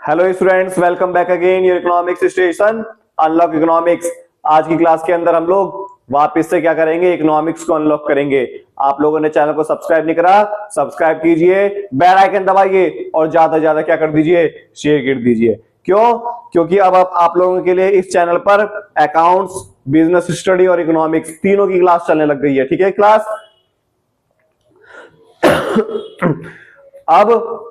Hello students, welcome back again your economics station unlock economics. आज की class के अंदर हम लोग वापस से क्या करेंगे, इकोनॉमिक्स को अनलॉक करेंगे। आप लोगों ने चैनल को सब्सक्राइब नहीं करा, सब्सक्राइब कीजिए, बेल आइकन दबाइए और ज्यादा से ज्यादा क्या कर दीजिए, शेयर कर दीजिए। क्यों? क्योंकि अब आप लोगों के लिए इस चैनल पर अकाउंट्स, बिजनेस स्टडी और इकोनॉमिक्स तीनों की क्लास चलने लग गई है। ठीक है क्लास। अब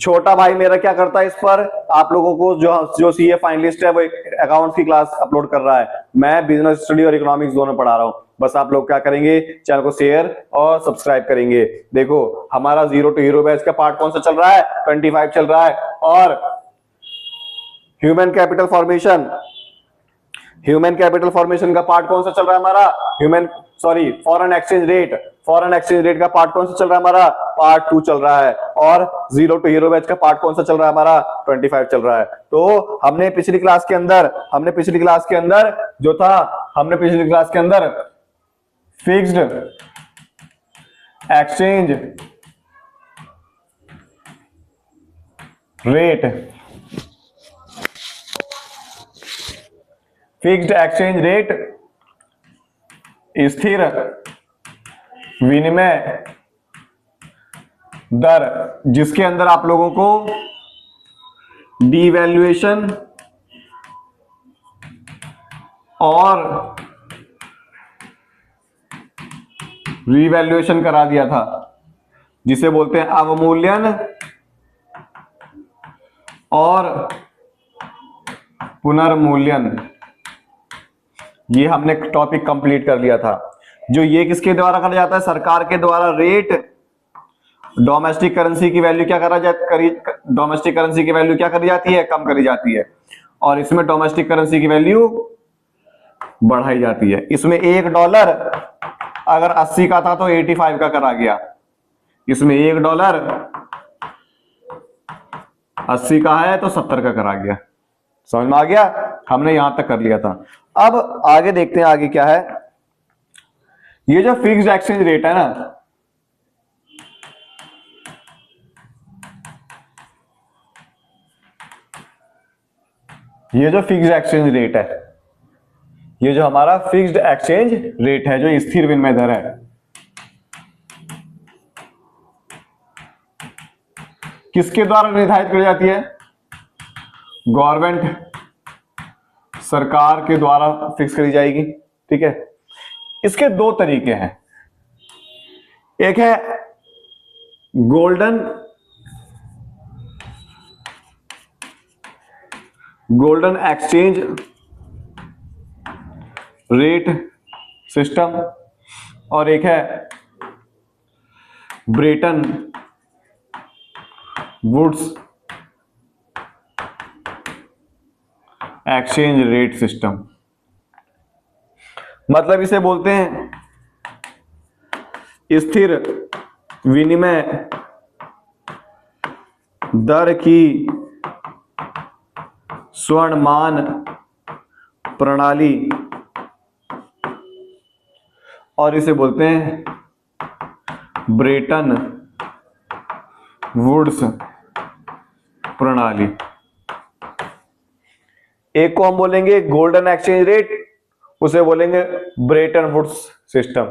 छोटा भाई मेरा क्या करता है, इस पर आप लोगों को जो सीए फाइनलिस्ट है वो अकाउंट्स की क्लास अपलोड कर रहा है। मैं बिजनेस स्टडी और इकोनॉमिक्स दोनों पढ़ा रहा हूं। बस आप लोग क्या करेंगे, चैनल को शेयर और सब्सक्राइब करेंगे। देखो हमारा जीरो टू हीरो बैच का पार्ट कौन सा चल रहा है, 25 चल रहा है। और ह्यूमन कैपिटल फॉर्मेशन का पार्ट कौन सा चल रहा है हमारा, फॉरेन एक्सचेंज रेट का पार्ट कौन सा चल रहा है हमारा, पार्ट 2 चल रहा है। और जीरो टू हीरो बैच का पार्ट कौन सा चल रहा है हमारा, 25 चल रहा है। तो हमने पिछली क्लास के अंदर फिक्स्ड एक्सचेंज रेट, स्थिर विनिमय दर, जिसके अंदर आप लोगों को डीवैल्यूएशन और रीवैल्यूएशन करा दिया था, जिसे बोलते हैं अवमूल्यन और पुनर्मूल्यन। ये हमने टॉपिक कंप्लीट कर लिया था। जो ये किसके द्वारा करा जाता है, सरकार के द्वारा रेट डोमेस्टिक करेंसी की वैल्यू क्या करी जाती है, कम करी जाती है। और इसमें डोमेस्टिक करेंसी की वैल्यू बढ़ाई जाती है। इसमें $1 अगर 80 का था तो 85 का करा गया। इसमें $1 80 का है तो 70 का करा गया। समझ में आ गया? हमने यहां तक कर लिया था। अब आगे देखते हैं आगे क्या है। ये जो फिक्स्ड एक्सचेंज रेट है ना, ये जो फिक्स्ड एक्सचेंज रेट है, ये जो हमारा फिक्स्ड एक्सचेंज रेट है, जो स्थिर विनिमय दर है, किसके द्वारा निर्धारित की जाती है? गवर्नमेंट, सरकार के द्वारा फिक्स करी जाएगी। ठीक है। इसके दो तरीके हैं। एक है गोल्डन एक्सचेंज रेट सिस्टम और एक है Bretton Woods exchange rate system. मतलब इसे बोलते हैं स्थिर विनिमय दर की स्वर्णमान प्रणाली, और इसे बोलते हैं ब्रेटन वुड्स प्रणाली। एक को हम बोलेंगे गोल्डन एक्सचेंज रेट, उसे बोलेंगे ब्रेटन वुड्स सिस्टम।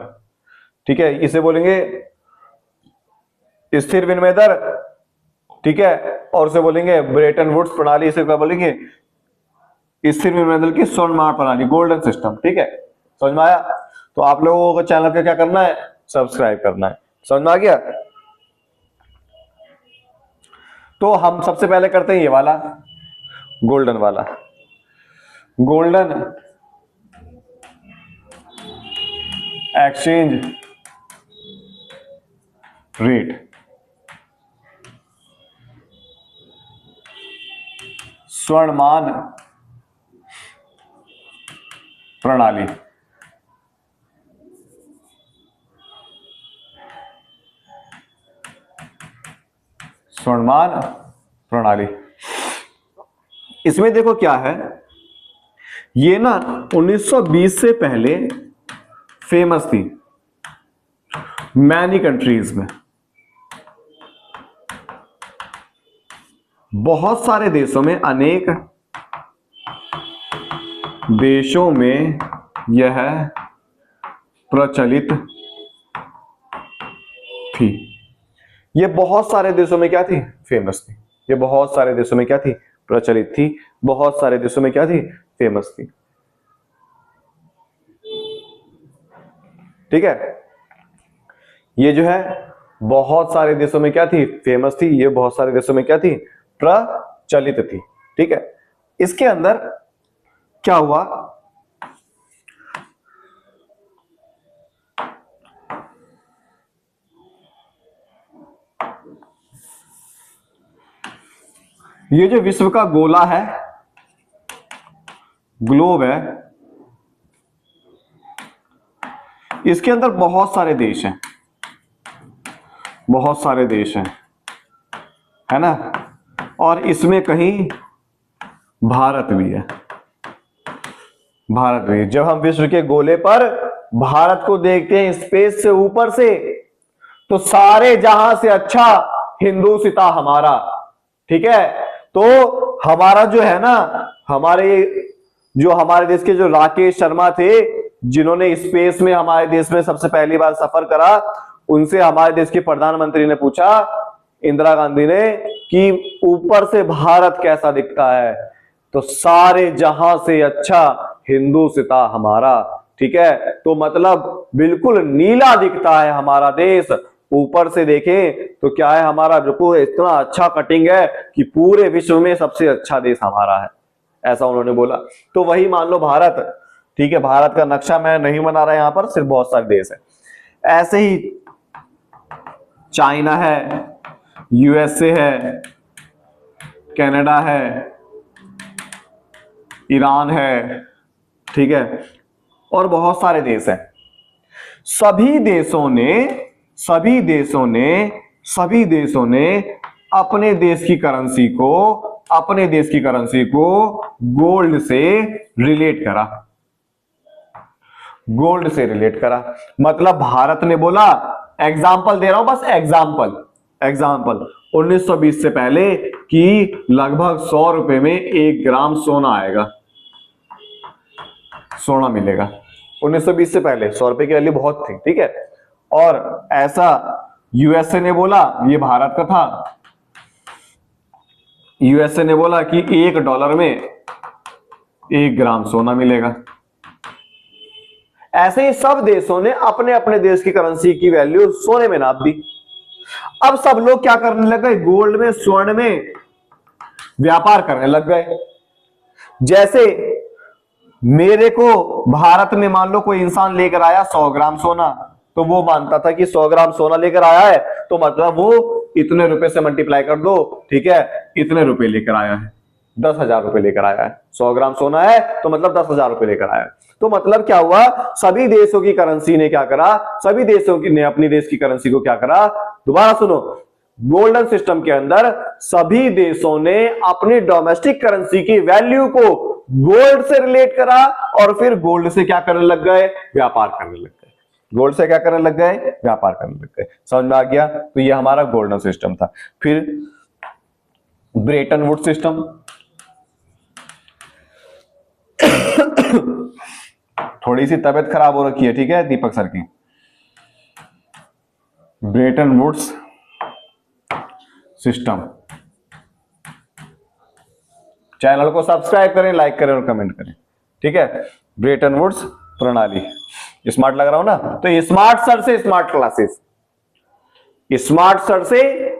ठीक है। इसे बोलेंगे स्थिर विनिमय दर, ठीक है, और उसे बोलेंगे ब्रेटन वुड्स प्रणाली। इसे क्या बोलेंगे? स्थिर विनिमय दर की स्वर्णमान प्रणाली, गोल्डन सिस्टम। ठीक है। समझ में आया? तो आप लोगों को चैनल पे क्या करना है, सब्सक्राइब करना है। समझ में आ गया? तो हम सबसे पहले करते हैं ये वाला, गोल्डन वाला, गोल्डन एक्सचेंज रेट, स्वर्णमान प्रणाली। स्वर्णमान प्रणाली, इसमें देखो क्या है, ये ना 1920 से पहले फेमस थी मैनी कंट्रीज में। बहुत सारे देशों में, अनेक देशों में यह प्रचलित थी। ये बहुत सारे देशों में क्या थी? फेमस थी। ये बहुत सारे देशों में क्या थी? प्रचलित थी। बहुत सारे देशों में क्या थी? फेमस थी। ठीक है, ये जो है बहुत सारे देशों में क्या थी? फेमस थी। ये बहुत सारे देशों में क्या थी? प्रचलित थी। ठीक है, इसके अंदर क्या हुआ? ये जो विश्व का गोला है, ग्लोब है, इसके अंदर बहुत सारे देश हैं, बहुत सारे देश हैं, है ना? और इसमें कहीं भारत भी है। भारत भी। जब हम विश्व के गोले पर भारत को देखते हैं स्पेस से, ऊपर से, तो सारे जहां से अच्छा हिंदुस्तान हमारा। ठीक है, तो हमारा जो है ना, हमारे देश के जो राकेश शर्मा थे, जिन्होंने स्पेस में हमारे देश में सबसे पहली बार सफर करा, उनसे हमारे देश के प्रधानमंत्री ने पूछा, इंदिरा गांधी ने, कि ऊपर से भारत कैसा दिखता है? तो सारे जहां से अच्छा हिंदुस्तान हमारा। ठीक है, तो मतलब बिल्कुल नीला दिखता है हमारा देश। ऊपर से देखें तो क्या है, हमारा बिल्कुल इतना अच्छा कटिंग है कि पूरे विश्व में सबसे अच्छा देश हमारा है, ऐसा उन्होंने बोला। तो वही मान लो भारत। ठीक है, भारत का नक्शा मैं नहीं बना रहा यहां पर, सिर्फ बहुत सारे देश है। ऐसे ही चाइना है, यूएसए है, कनाडा है, ईरान है। ठीक है, और बहुत सारे देश हैं। सभी देशों ने अपने देश की करेंसी को गोल्ड से रिलेट करा। मतलब भारत ने बोला, एग्जाम्पल दे रहा हूं, बस एग्जाम्पल 1920 से पहले कि लगभग 100 रुपए में 1 ग्राम सोना आएगा, सोना मिलेगा। 1920 से पहले 100 रुपए की वैल्यू बहुत थी। ठीक है, और ऐसा यूएसए ने बोला, ये भारत का था, यूएसए ने बोला कि $1 में 1 ग्राम सोना मिलेगा। ऐसे ही सब देशों ने अपने अपने देश की करेंसी की वैल्यू सोने में नाप दी। अब सब लोग क्या करने लग गए? गोल्ड में, स्वर्ण में व्यापार करने लग गए। जैसे मेरे को भारत में मान लो कोई इंसान लेकर आया 100 ग्राम सोना, तो वो मानता था कि 100 ग्राम सोना लेकर आया है तो मतलब वो इतने रुपए से मल्टीप्लाई कर दो। ठीक है, इतने रुपए लेकर आया है, 10,000 रुपए लेकर आया है। 100 ग्राम सोना है तो मतलब 10,000 रुपए लेकर आया है। तो मतलब क्या हुआ? सभी देशों की करेंसी ने क्या करा? सभी देशों ने अपनी देश की करेंसी को क्या करा? दोबारा सुनो, गोल्डन सिस्टम के अंदर सभी देशों ने अपनी डोमेस्टिक करेंसी की वैल्यू को गोल्ड से रिलेट करा और फिर गोल्ड से क्या करने लग गए? व्यापार करने लग गए। गोल्ड से क्या करने लग गए? व्यापार करने लग गए। समझ में आ गया? तो ये हमारा गोल्डन सिस्टम था। फिर ब्रेटन वुड सिस्टम, थोड़ी सी तबीयत खराब हो रखी है, ठीक है, दीपक सर की। ब्रेटन वुड्स सिस्टम, चैनल को सब्सक्राइब करें, लाइक करें और कमेंट करें। ठीक है, ब्रेटन वुड्स प्रणाली। स्मार्ट लग रहा हूं ना? तो स्मार्ट सर से स्मार्ट क्लासेस, स्मार्ट सर से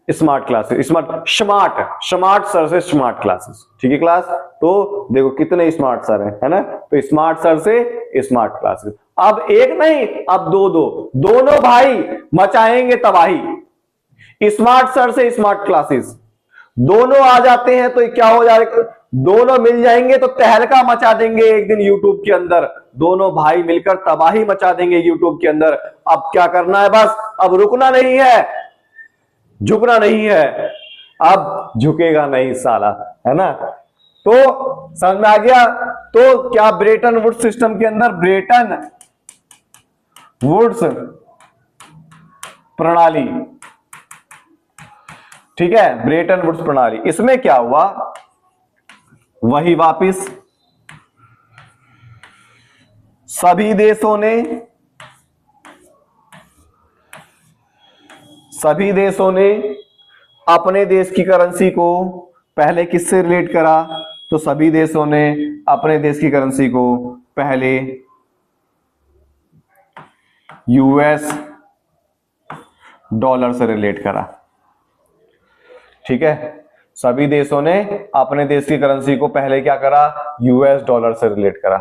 स्मार्ट क्लासेस, स्मार्ट सर से स्मार्ट क्लासेस। ठीक है क्लास? तो देखो कितने स्मार्ट सर हैं, है ना? तो स्मार्ट सर से स्मार्ट क्लासेस। अब एक नहीं, अब दोनों भाई मचाएंगे तबाही। स्मार्ट सर से स्मार्ट क्लासेस दोनों आ जाते हैं तो क्या हो जाएगा? दोनों मिल जाएंगे तो तहलका मचा देंगे एक दिन यूट्यूब के अंदर। दोनों भाई मिलकर तबाही मचा देंगे यूट्यूब के अंदर। अब क्या करना है? बस अब रुकना नहीं है, झुकना नहीं है। अब झुकेगा नहीं साला, है ना? तो समझ में आ गया? तो क्या ब्रेटन वुड्स सिस्टम के अंदर ब्रेटन वुड्स प्रणाली ठीक है, ब्रेटन वुड्स प्रणाली। इसमें क्या हुआ, वही वापिस सभी देशों ने अपने देश की करेंसी को पहले किससे रिलेट करा, तो सभी देशों ने अपने देश की करेंसी को पहले यूएस डॉलर से रिलेट करा। ठीक है, सभी देशों ने अपने देश की करेंसी को पहले क्या करा, यूएस डॉलर से रिलेट करा,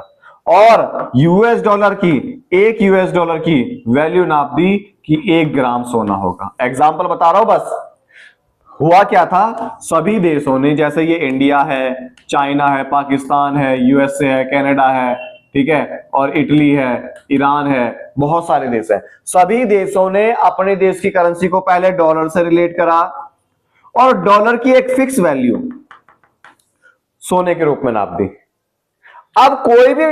और यूएस डॉलर की, एक यूएस डॉलर की वैल्यू नाप दी कि 1 ग्राम सोना होगा। एग्जाम्पल बता रहा हूं बस। हुआ क्या था, सभी देशों ने, जैसे ये इंडिया है, चाइना है, पाकिस्तान है, यूएसए है, कनाडा है, ठीक है, और इटली है, ईरान है, बहुत सारे देश हैं, सभी देशों ने अपने देश की करेंसी को पहले डॉलर से रिलेट करा और डॉलर की एक फिक्स वैल्यू सोने के रूप में नाप दी। अब कोई भी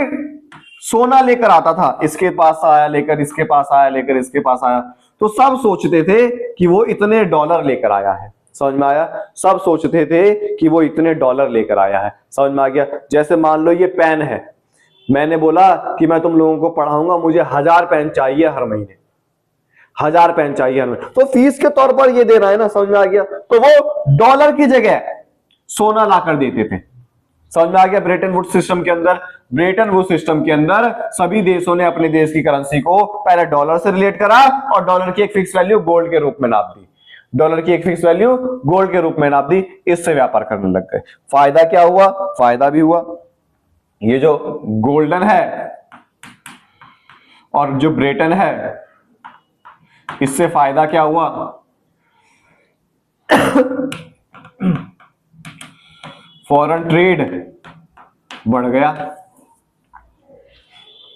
सोना लेकर आता था, इसके पास आया, लेकर इसके पास आया, लेकर इसके पास आया, तो सब सोचते थे कि वो इतने डॉलर लेकर आया है। समझ में आया, सब सोचते थे कि वो इतने डॉलर लेकर आया है। समझ में आ गया। जैसे मान लो ये पेन है, मैंने बोला कि मैं तुम लोगों को पढ़ाऊंगा, मुझे 1000 पेन चाहिए हर महीने, 1000 पेन चाहिए हर महीने, तो फीस के तौर पर ये दे रहा है ना। समझ में आ गया। तो वो डॉलर की जगह सोना लाकर देते थे। समझ में आ गया। ब्रेटन वुड्स सिस्टम के अंदर सभी देशों ने अपने देश की करेंसी को पहले डॉलर से रिलेट करा और डॉलर की एक फिक्स वैल्यू गोल्ड के रूप में नाप दी। डॉलर की एक फिक्स वैल्यू गोल्ड के रूप में नाप दी। इससे व्यापार करने लग गए। फायदा क्या हुआ, फायदा भी हुआ। ये जो गोल्डन है और जो ब्रेटन है, इससे फायदा क्या हुआ, फॉरेन ट्रेड बढ़ गया।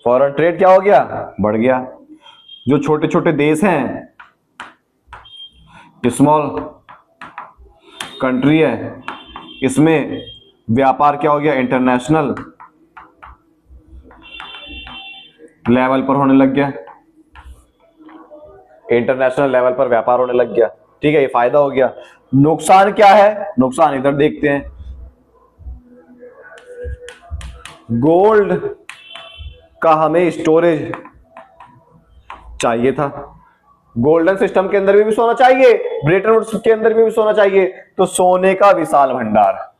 फॉरेन ट्रेड क्या हो गया, बढ़ गया। जो छोटे छोटे देश हैं, स्मॉल कंट्री है, इसमें व्यापार क्या हो गया, इंटरनेशनल लेवल पर होने लग गया। इंटरनेशनल लेवल पर व्यापार होने लग गया। ठीक है, ये फायदा हो गया। नुकसान क्या है, नुकसान इधर देखते हैं। गोल्ड का हमें स्टोरेज चाहिए था। गोल्डन सिस्टम के अंदर भी सोना चाहिए, ब्रेटन वुड्स के अंदर भी सोना चाहिए, तो सोने का विशाल भंडार।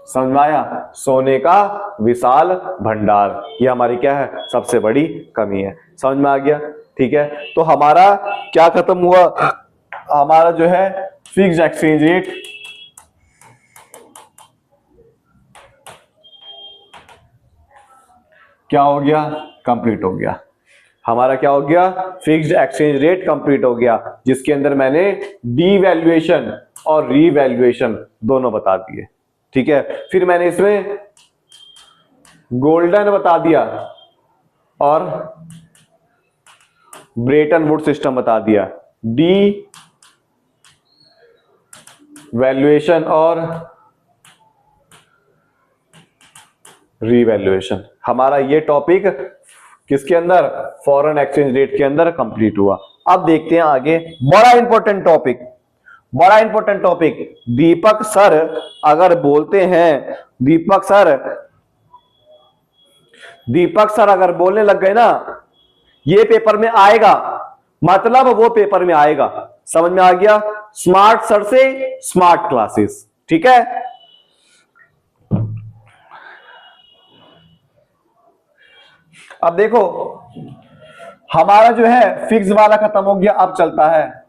समझ में आया, सोने का विशाल भंडार, ये हमारी क्या है, सबसे बड़ी कमी है। समझ में आ गया। ठीक है, तो हमारा क्या खत्म हुआ, हमारा जो है फिक्स्ड एक्सचेंज रेट क्या हो गया, कंप्लीट हो गया। हमारा क्या हो गया, फिक्स्ड एक्सचेंज रेट कंप्लीट हो गया, जिसके अंदर मैंने डीवैल्यूएशन और रीवैल्यूएशन दोनों बता दिए। ठीक है, फिर मैंने इसमें गोल्डन बता दिया और ब्रेटन वुड्स सिस्टम बता दिया। डी वैल्यूएशन और रीवैल्यूएशन, हमारा ये टॉपिक किसके अंदर, फॉरेन एक्सचेंज रेट के अंदर कंप्लीट हुआ। अब देखते हैं आगे, बड़ा इंपॉर्टेंट टॉपिक, बड़ा इंपॉर्टेंट टॉपिक। दीपक सर अगर बोलते हैं, दीपक सर अगर बोलने लग गए ना, ये पेपर में आएगा, मतलब वो पेपर में आएगा। समझ में आ गया। स्मार्ट सर से स्मार्ट क्लासेस। ठीक है, अब देखो हमारा जो है फिक्स वाला खत्म हो गया, अब चलता है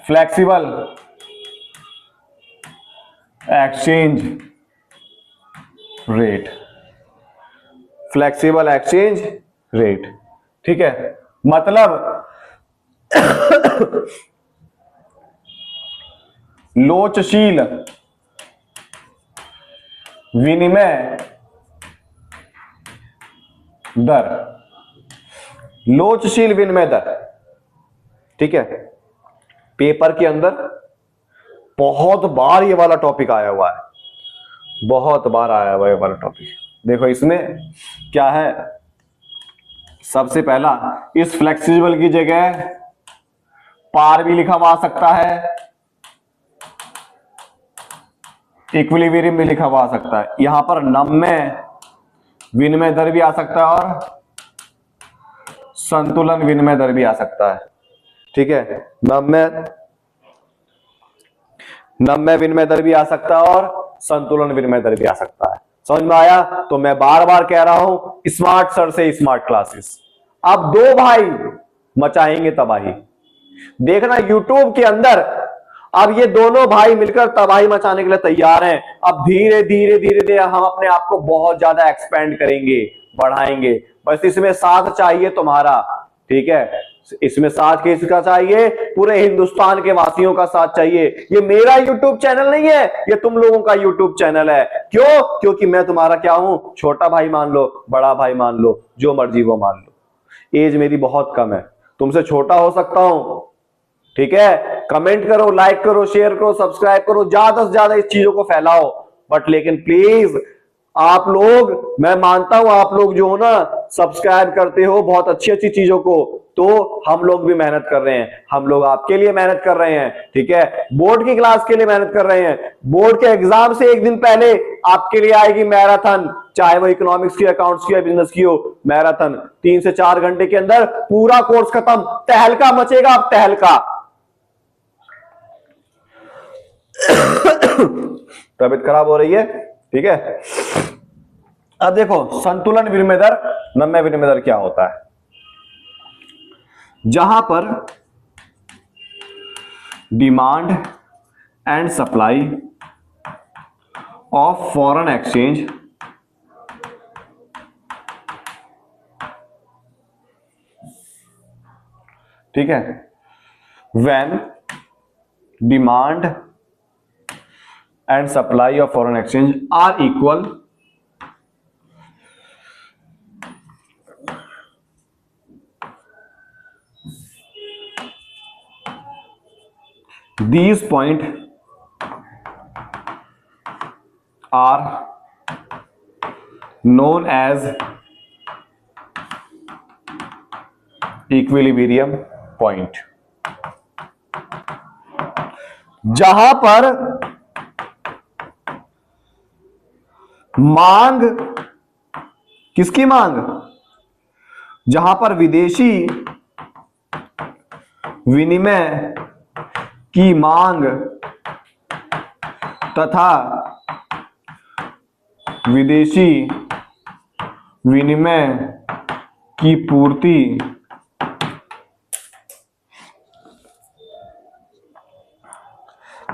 flexible exchange rate. Flexible exchange rate, ठीक है, मतलब लोचशील विनिमय दर, लोचशील विनिमय दर। ठीक है, पेपर के अंदर बहुत बार ये वाला टॉपिक आया हुआ है, बहुत बार आया हुआ है ये वाला टॉपिक। देखो इसमें क्या है, सबसे पहला, इस फ्लेक्सिबल की जगह पार भी लिखा हुआ आ सकता है, इक्विलिब्रियम भी लिखा हुआ आ सकता है। यहां पर नम्य विनिमय दर भी आ सकता है और संतुलन विनिमय दर भी आ सकता है। ठीक है, नम्य विनिमय दर भी आ सकता है और संतुलन विनिमय दर भी आ सकता है। समझ में आया? तो मैं बार बार कह रहा हूं, स्मार्ट सर से स्मार्ट क्लासेस। अब दो भाई मचाएंगे तबाही, देखना यूट्यूब के अंदर। अब ये दोनों भाई मिलकर तबाही मचाने के लिए तैयार हैं। अब धीरे धीरे धीरे धीरे हम अपने आप को बहुत ज्यादा एक्सपेंड करेंगे, बढ़ाएंगे। बस इसमें साथ चाहिए तुम्हारा। ठीक है, इसमें साथ किसका चाहिए? पूरे हिंदुस्तान के वासियों का साथ चाहिए। ये मेरा यूट्यूब चैनल नहीं है, ये तुम लोगों का यूट्यूब चैनल है। क्यों? क्योंकि मैं तुम्हारा क्या हूं? छोटा भाई मान लो, बड़ा भाई मान लो, जो मर्जी वो मान लो। एज मेरी बहुत कम है, तुमसे छोटा हो सकता हूं। ठीक है, कमेंट करो, लाइक करो, शेयर करो, सब्सक्राइब करो, ज्यादा से ज्यादा इस चीजों को फैलाओ। बट लेकिन प्लीज आप लोग, मैं मानता हूं आप लोग जो हो ना, सब्सक्राइब करते हो बहुत अच्छी अच्छी चीजों को, तो हम लोग भी मेहनत कर रहे हैं। हम लोग आपके लिए मेहनत कर रहे हैं। ठीक है, बोर्ड की क्लास के लिए मेहनत कर रहे हैं। बोर्ड के एग्जाम से एक दिन पहले आपके लिए आएगी मैराथन, चाहे वो इकोनॉमिक्स की, अकाउंट्स की या बिजनेस की हो। मैराथन 3 से 4 घंटे के अंदर पूरा कोर्स खत्म, तहलका मचेगा। अब तहलका। तबीयत खराब हो रही है? ठीक है, अब देखो संतुलन विनिमय दर, नम्य विनिमय दर क्या होता है? जहां पर demand and supply of foreign exchange ठीक है, when demand and supply of foreign exchange are equal, these point are known as equilibrium point। जहां पर मांग, किसकी मांग? जहां पर विदेशी विनिमय की मांग तथा विदेशी विनिमय की पूर्ति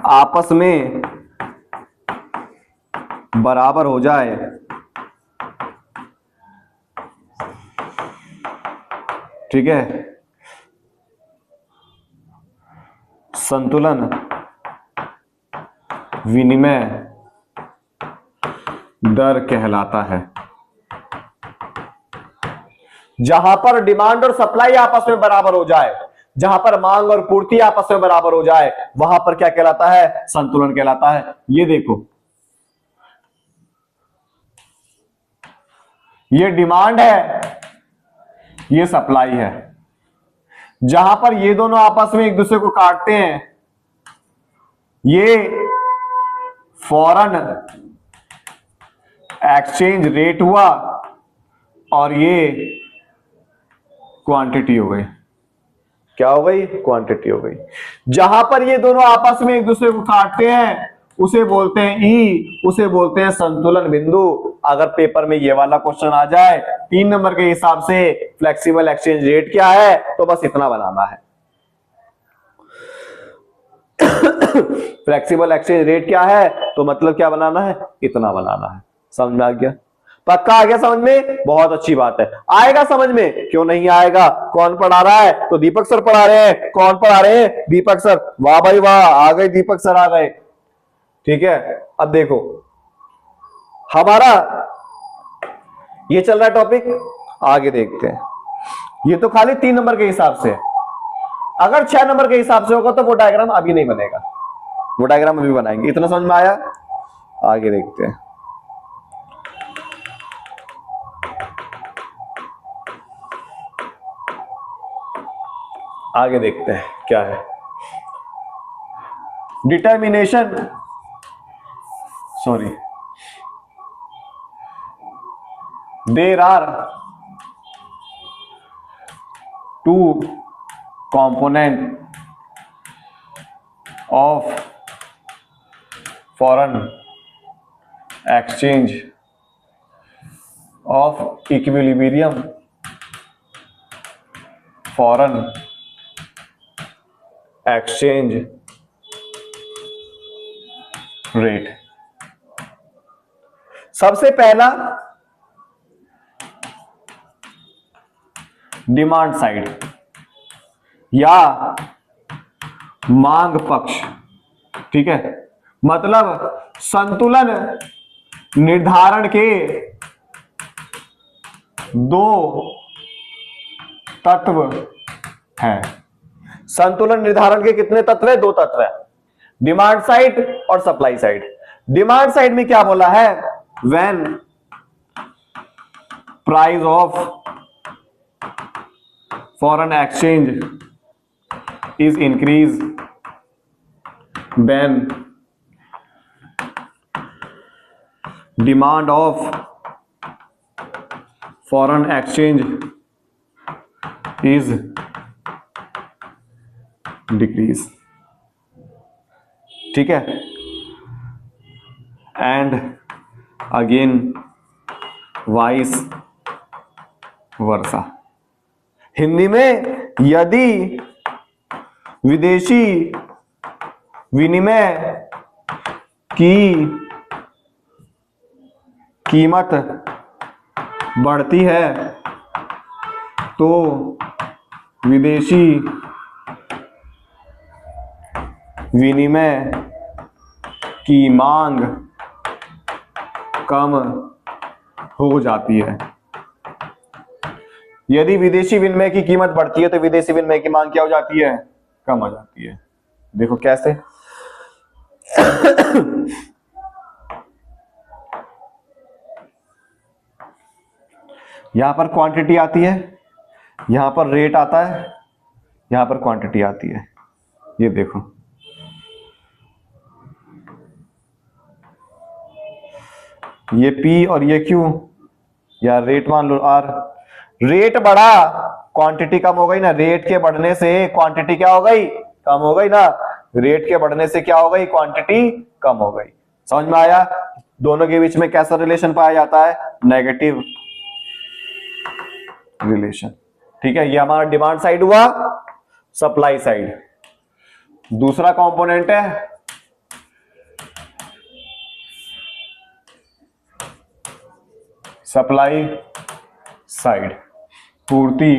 आपस में बराबर हो जाए, ठीक है, संतुलन विनिमय दर कहलाता है। जहां पर डिमांड और सप्लाई आपस में बराबर हो जाए, जहां पर मांग और पूर्ति आपस में बराबर हो जाए, वहां पर क्या कहलाता है? संतुलन कहलाता है। ये देखो, ये डिमांड है, ये सप्लाई है। जहां पर ये दोनों आपस में एक दूसरे को काटते हैं, ये फॉरेन एक्सचेंज रेट हुआ और ये क्वांटिटी हो गई। क्या हो गई? क्वांटिटी हो गई। जहां पर ये दोनों आपस में एक दूसरे को काटते हैं, उसे बोलते हैं ई, उसे बोलते हैं संतुलन बिंदु। अगर पेपर में ये वाला क्वेश्चन आ जाए 3 नंबर के हिसाब से, फ्लेक्सिबल एक्सचेंज रेट क्या है, तो बस इतना बनाना है। फ्लेक्सिबल एक्सचेंज रेट क्या है, तो मतलब क्या बनाना है? इतना बनाना है। समझ में आ गया? पक्का आ गया समझ में? बहुत अच्छी बात है। आएगा समझ में? क्यों नहीं आएगा? कौन पढ़ा रहा है? तो दीपक सर पढ़ा रहे हैं। कौन पढ़ा रहे हैं? दीपक सर। वाह भाई वाह, आ गए दीपक सर, आ गए। ठीक है, अब देखो हमारा ये चल रहा है टॉपिक, आगे देखते हैं। ये तो खाली 3 नंबर के हिसाब से। अगर 6 नंबर के हिसाब से होगा तो वो डायग्राम अभी नहीं बनेगा, वो डायग्राम अभी बनाएंगे। इतना समझ में आया? आगे देखते हैं। आगे देखते हैं क्या है। Determination, sorry, there are two component of foreign exchange of equilibrium foreign exchange rate। सबसे पहला डिमांड साइड या मांग पक्ष, ठीक है, मतलब संतुलन निर्धारण के दो तत्व हैं। संतुलन निर्धारण के कितने तत्व है? दो तत्व है, डिमांड साइड और सप्लाई साइड। डिमांड साइड में क्या बोला है? When price of foreign exchange is increase when demand of foreign exchange is decrease, ठीक है, and again vice versa। Hindi में यदि विदेशी विनिमय की कीमत बढ़ती है तो विदेशी विनिमय की मांग कम हो जाती है। यदि विदेशी विनिमय की कीमत बढ़ती है तो विदेशी विनिमय की मांग क्या हो जाती है? कम हो जाती है। देखो कैसे। यहां पर क्वांटिटी आती है, यहां पर रेट आता है, यहां पर क्वांटिटी आती है। ये देखो, ये P और ये Q, या रेट मान लो R। रेट बढ़ा, क्वांटिटी कम हो गई ना। रेट के बढ़ने से क्वांटिटी क्या हो गई? कम हो गई ना। रेट के बढ़ने से क्या हो गई? क्वांटिटी कम हो गई। समझ में आया? दोनों के बीच में कैसा रिलेशन पाया जाता है? नेगेटिव रिलेशन, ठीक है। ये हमारा डिमांड साइड हुआ। सप्लाई साइड दूसरा कंपोनेंट है सप्लाई साइड, पूर्ति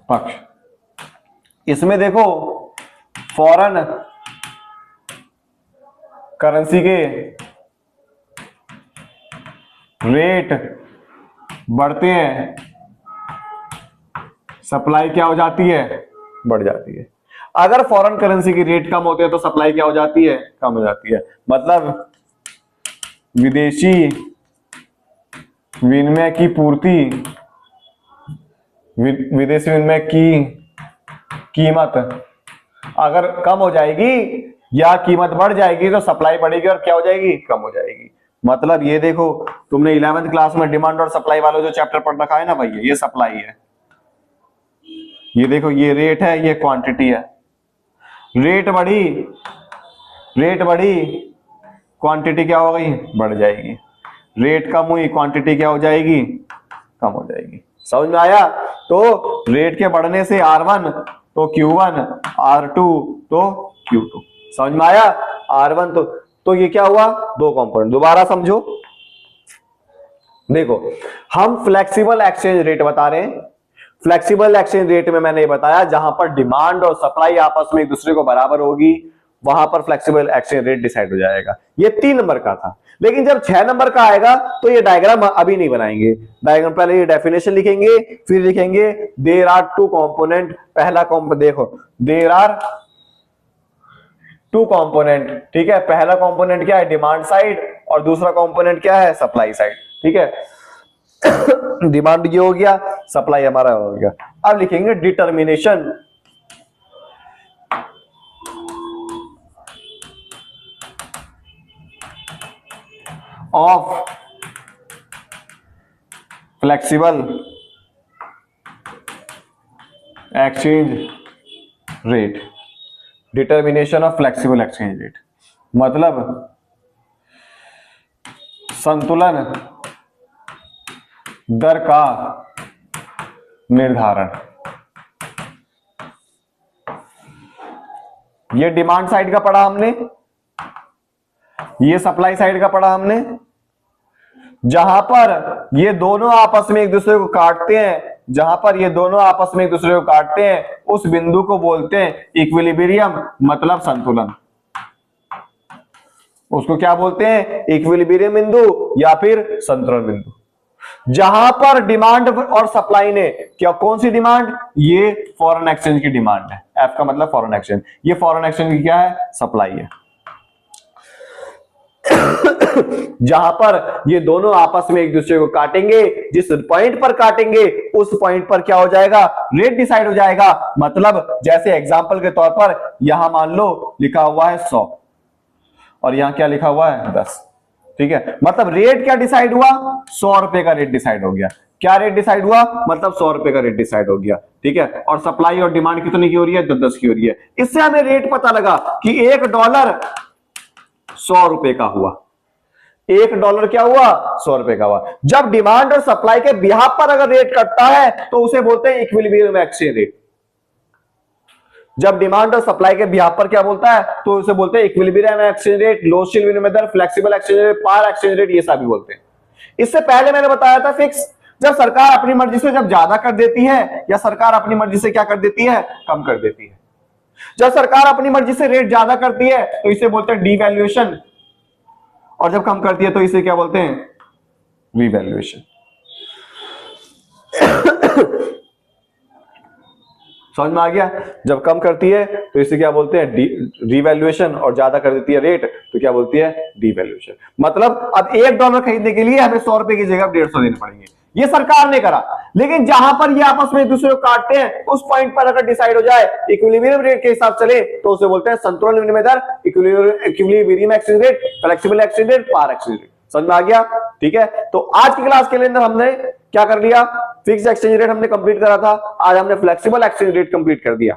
पक्ष। इसमें देखो फॉरेन करेंसी के रेट बढ़ते हैं, सप्लाई क्या हो जाती है? बढ़ जाती है। अगर फॉरेन करेंसी की रेट कम होते हैं तो सप्लाई क्या हो जाती है? कम हो जाती है। मतलब विदेशी विनिमय की पूर्ति, विदेशी विनिमय की कीमत अगर कम हो जाएगी या कीमत बढ़ जाएगी तो सप्लाई बढ़ेगी और क्या हो जाएगी? कम हो जाएगी। मतलब ये देखो, तुमने 11वीं क्लास में डिमांड और सप्लाई वाला जो चैप्टर पढ़ रखा है ना भैया, ये सप्लाई है। ये देखो, ये रेट है, ये क्वांटिटी है। रेट बढ़ी, क्वांटिटी क्या हो गई? बढ़ जाएगी। रेट कम हुई, क्वांटिटी क्या हो जाएगी? कम हो जाएगी। समझ में आया? तो रेट के बढ़ने से R1 तो Q1, R2 तो Q2। समझ में आया? R1 तो ये क्या हुआ? दो कंपोनेंट। दोबारा समझो, देखो हम फ्लेक्सिबल एक्सचेंज रेट बता रहे हैं। फ्लेक्सिबल एक्सचेंज रेट में मैंने ये बताया जहां पर डिमांड और सप्लाई आपस में एक दूसरे को बराबर होगी, वहां पर फ्लेक्सिबल एक्सचेंज रेट डिसाइड हो जाएगा। ये 3 नंबर का था। लेकिन जब 6 नंबर का आएगा तो ये डायग्राम अभी नहीं बनाएंगे। डायग्राम पहले ये डेफिनेशन लिखेंगे, फिर लिखेंगे देयर आर टू कंपोनेंट। पहला देखो, देयर आर टू कंपोनेंट, ठीक है। पहला कंपोनेंट क्या है? डिमांड साइड, और दूसरा कंपोनेंट क्या है? सप्लाई साइड, ठीक है। डिमांड ये हो गया, सप्लाई हमारा हो गया। अब लिखेंगे determination of flexible exchange rate. Determination of flexible exchange rate मतलब संतुलन दर का निर्धारण। ये डिमांड साइड का पढ़ा हमने, ये सप्लाई साइड का पढ़ा हमने। जहां पर ये दोनों आपस में एक दूसरे को काटते हैं, जहां पर ये दोनों आपस में एक दूसरे को काटते हैं, उस बिंदु को बोलते हैं इक्विलिब्रियम, मतलब संतुलन। उसको क्या बोलते हैं? इक्विलिब्रियम बिंदु या फिर संतुलन बिंदु। जहां पर डिमांड और सप्लाई ने क्या, कौन सी डिमांड? ये फॉरेन एक्सचेंज की डिमांड है, एफ का मतलब फॉरेन एक्सचेंज। ये फॉरेन एक्सचेंज की क्या है? सप्लाई है। जहां पर ये दोनों आपस में एक दूसरे को काटेंगे, जिस पॉइंट पर काटेंगे उस पॉइंट पर क्या हो जाएगा? रेट डिसाइड हो जाएगा। मतलब जैसे एग्जांपल के तौर पर यहां मान लो लिखा हुआ है 100 और यहां क्या लिखा हुआ है? 10। ठीक है, मतलब रेट क्या डिसाइड हुआ? 100 रुपए का रेट डिसाइड हो गया। क्या रेट डिसाइड हुआ? मतलब 100 रुपए का रेट डिसाइड हो गया। ठीक है, और सप्लाई और डिमांड कितनी की हो रही है? 10-10 की हो रही है। इससे हमें रेट पता लगा कि $1 100 रुपए का हुआ। $1 क्या हुआ? 100 रुपए का हुआ। जब डिमांड और सप्लाई के बिहाफ पर अगर रेट कटता है तो उसे बोलते हैं इक्विलिब्रियम एक्सचेंज रेट। जब डिमांड और सप्लाई के बिहाफ पर क्या बोलता है तो उसे बोलते हैं इक्विलिब्रियम एक्सचेंज रेट, लोचशील विनिमय दर, flexible exchange rate, par exchange rate, ये सभी बोलते हैं। इससे पहले मैंने बताया था फिक्स। जब सरकार अपनी मर्जी से जब ज्यादा कर देती है या सरकार अपनी मर्जी से क्या कर देती है? कम कर देती है। जब सरकार अपनी मर्जी से रेट ज्यादा करती है तो इसे बोलते हैं डिवैल्यूएशन, और जब कम करती है तो इसे क्या बोलते हैं? रिवैल्यूएशन। समझ में आ गया? जब कम करती है तो इसे क्या बोलते हैं? रिवैल्यूएशन, और ज्यादा कर देती है रेट तो क्या बोलती है? डिवैल्यूएशन। मतलब अब $1 खरीदने के लिए हमें 100 रुपए की जगह 150 देने पड़ेंगे। ये सरकार ने करा, लेकिन जहां पर ये आपस में एक दूसरे को काटते हैं उस पॉइंट पर अगर डिसाइड हो जाए इक्विलिब्रियम रेट के हिसाब चले तो उसे बोलते हैं संतुलन विनिमय दर, equilibrium exchange rate, flexible exchange rate, par exchange rate. समझ में आ गया? ठीक है, तो आज की क्लास के अंदर हमने क्या कर लिया? फिक्स एक्सचेंज रेट हमने कंप्लीट करा था, आज हमने फ्लेक्सिबल एक्सचेंज रेट कंप्लीट कर दिया।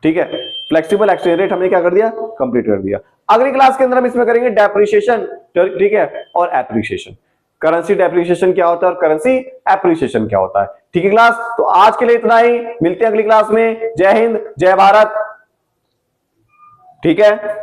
ठीक है, फ्लेक्सिबल एक्सचेंज रेट हमने क्या कर दिया? कंप्लीट कर दिया। अगली क्लास के अंदर हम इसमें करेंगे डेप्रिसिएशन, ठीक है, और एप्रिसिएशन। करेंसी डेप्रिसिएशन क्या होता है और करेंसी एप्रिसिएशन क्या होता है। ठीक है क्लास, तो आज के लिए इतना ही। मिलते हैं अगली क्लास में। जय हिंद, जय भारत। ठीक है।